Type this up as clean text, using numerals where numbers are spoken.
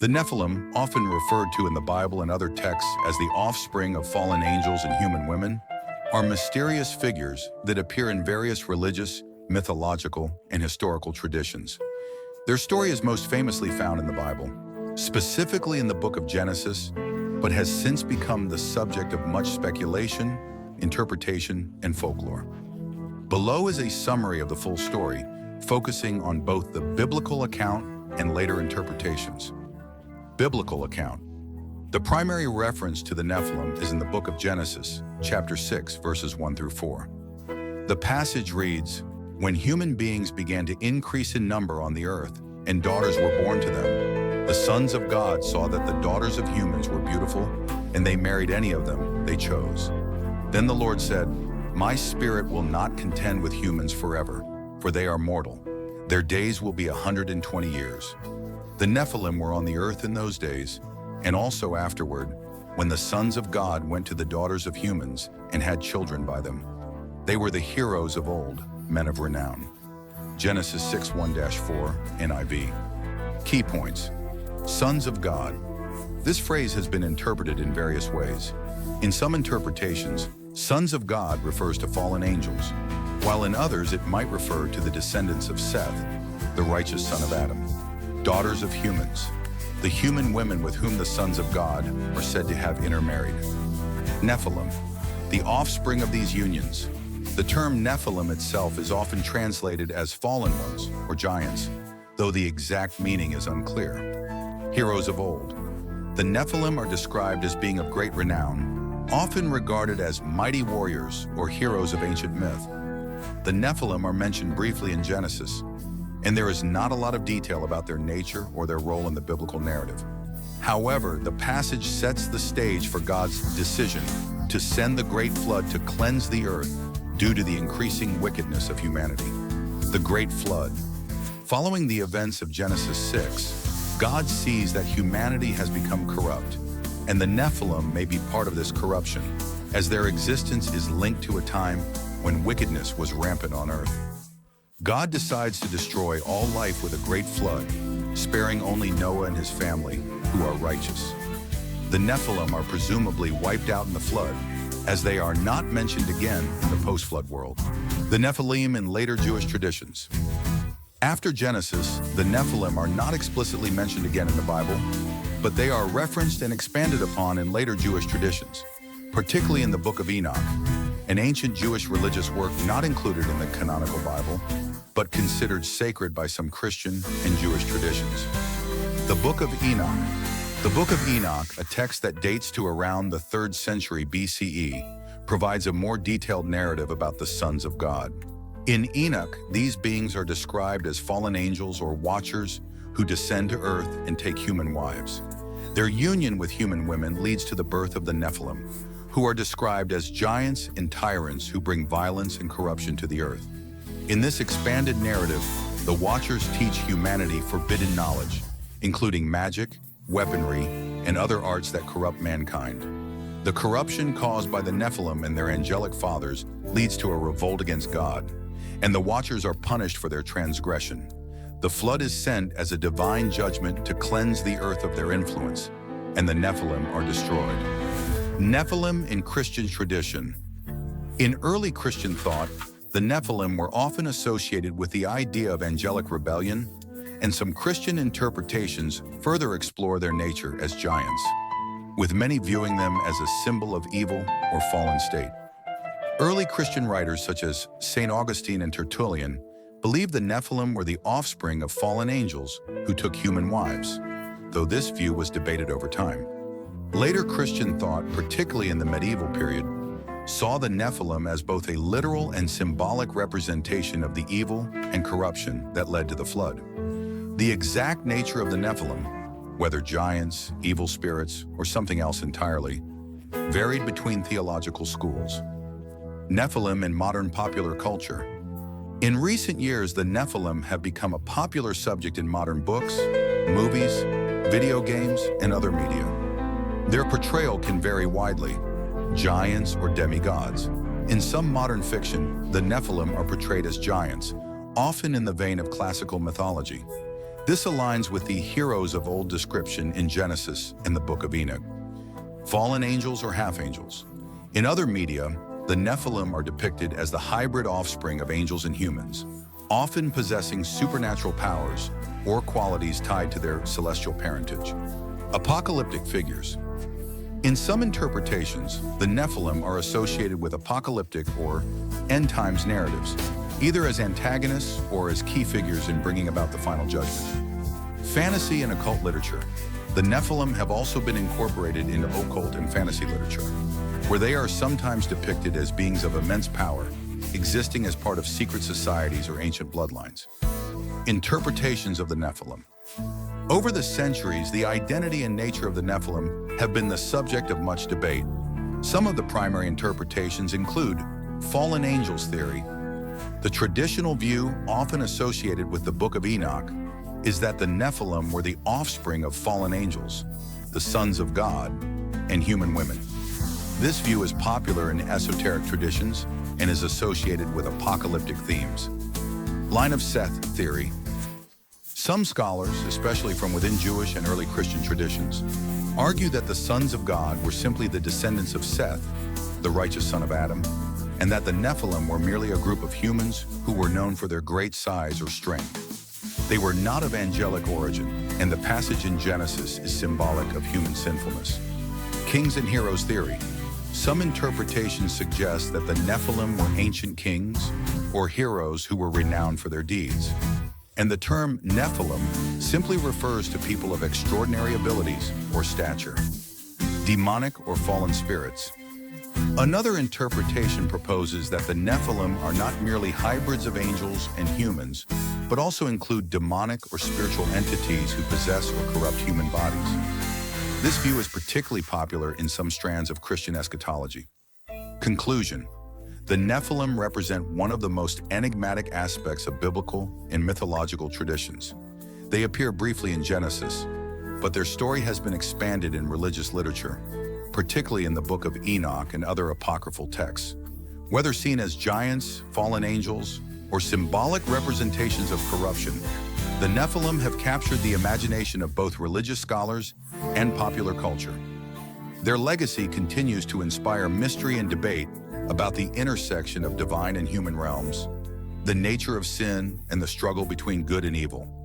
The Nephilim, often referred to in the Bible and other texts as the offspring of fallen angels and human women, are mysterious figures that appear in various religious, mythological, and historical traditions. Their story is most famously found in the Bible, specifically in the Book of Genesis, but has since become the subject of much speculation, interpretation, and folklore. Below is a summary of the full story, focusing on both the biblical account and later interpretations. Biblical account. The primary reference to the Nephilim is in the Book of Genesis, chapter 6, verses 1 through 4. The passage reads, "When human beings began to increase in number on the earth, and daughters were born to them, the sons of God saw that the daughters of humans were beautiful, and they married any of them they chose. Then the Lord said, 'My spirit will not contend with humans forever, for they are mortal. Their days will be 120 years. The Nephilim were on the earth in those days, and also afterward, when the sons of God went to the daughters of humans and had children by them. They were the heroes of old, men of renown." Genesis 6:1-4, NIV. Key points. Sons of God. This phrase has been interpreted in various ways. In some interpretations, sons of God refers to fallen angels, while in others it might refer to the descendants of Seth, the righteous son of Adam. Daughters of humans. The human women with whom the sons of God are said to have intermarried. Nephilim. The offspring of these unions. The term Nephilim itself is often translated as fallen ones or giants, though the exact meaning is unclear. Heroes of old. The Nephilim are described as being of great renown, often regarded as mighty warriors or heroes of ancient myth. The Nephilim are mentioned briefly in Genesis, and there is not a lot of detail about their nature or their role in the biblical narrative. However, the passage sets the stage for God's decision to send the great flood to cleanse the earth due to the increasing wickedness of humanity. The Great Flood. Following the events of Genesis 6, God sees that humanity has become corrupt, and the Nephilim may be part of this corruption, as their existence is linked to a time when wickedness was rampant on earth. God decides to destroy all life with a great flood, sparing only Noah and his family, who are righteous. The Nephilim are presumably wiped out in the flood, as they are not mentioned again in the post-flood world. The Nephilim in later Jewish traditions. After Genesis, the Nephilim are not explicitly mentioned again in the Bible, but they are referenced and expanded upon in later Jewish traditions, particularly in the Book of Enoch, an ancient Jewish religious work not included in the canonical Bible, but considered sacred by some Christian and Jewish traditions. The Book of Enoch. The Book of Enoch, a text that dates to around the 3rd century BCE, provides a more detailed narrative about the sons of God. In Enoch, these beings are described as fallen angels or watchers who descend to earth and take human wives. Their union with human women leads to the birth of the Nephilim, who are described as giants and tyrants who bring violence and corruption to the earth. In this expanded narrative, the Watchers teach humanity forbidden knowledge, including magic, weaponry, and other arts that corrupt mankind. The corruption caused by the Nephilim and their angelic fathers leads to a revolt against God, and the Watchers are punished for their transgression. The flood is sent as a divine judgment to cleanse the earth of their influence, and the Nephilim are destroyed. Nephilim in Christian tradition. In early Christian thought, the Nephilim were often associated with the idea of angelic rebellion, and some Christian interpretations further explore their nature as giants, with many viewing them as a symbol of evil or fallen state. Early Christian writers such as St. Augustine and Tertullian believed the Nephilim were the offspring of fallen angels who took human wives, though this view was debated over time. Later Christian thought, particularly in the medieval period, saw the Nephilim as both a literal and symbolic representation of the evil and corruption that led to the flood. The exact nature of the Nephilim, whether giants, evil spirits, or something else entirely, varied between theological schools. Nephilim in modern popular culture. In recent years, the Nephilim have become a popular subject in modern books, movies, video games, and other media. Their portrayal can vary widely, giants or demigods. In some modern fiction, the Nephilim are portrayed as giants, often in the vein of classical mythology. This aligns with the heroes of old description in Genesis and the Book of Enoch. Fallen angels or half-angels. In other media, the Nephilim are depicted as the hybrid offspring of angels and humans, often possessing supernatural powers or qualities tied to their celestial parentage. Apocalyptic figures. In some interpretations, the Nephilim are associated with apocalyptic or end times narratives, either as antagonists or as key figures in bringing about the final judgment. Fantasy and occult literature. The Nephilim have also been incorporated into occult and fantasy literature, where they are sometimes depicted as beings of immense power, existing as part of secret societies or ancient bloodlines. Interpretations of the Nephilim. Over the centuries, the identity and nature of the Nephilim have been the subject of much debate. Some of the primary interpretations include fallen angels theory. The traditional view, often associated with the Book of Enoch, is that the Nephilim were the offspring of fallen angels, the sons of God, and human women. This view is popular in esoteric traditions and is associated with apocalyptic themes. Line of Seth theory. Some scholars, especially from within Jewish and early Christian traditions, argue that the sons of God were simply the descendants of Seth, the righteous son of Adam, and that the Nephilim were merely a group of humans who were known for their great size or strength. They were not of angelic origin, and the passage in Genesis is symbolic of human sinfulness. Kings and heroes theory. Some interpretations suggest that the Nephilim were ancient kings or heroes who were renowned for their deeds. And the term Nephilim simply refers to people of extraordinary abilities or stature. Demonic or fallen spirits. Another interpretation proposes that the Nephilim are not merely hybrids of angels and humans, but also include demonic or spiritual entities who possess or corrupt human bodies. This view is particularly popular in some strands of Christian eschatology. Conclusion. The Nephilim represent one of the most enigmatic aspects of biblical and mythological traditions. They appear briefly in Genesis, but their story has been expanded in religious literature, particularly in the Book of Enoch and other apocryphal texts. Whether seen as giants, fallen angels, or symbolic representations of corruption, the Nephilim have captured the imagination of both religious scholars and popular culture. Their legacy continues to inspire mystery and debate about the intersection of divine and human realms, the nature of sin, and the struggle between good and evil.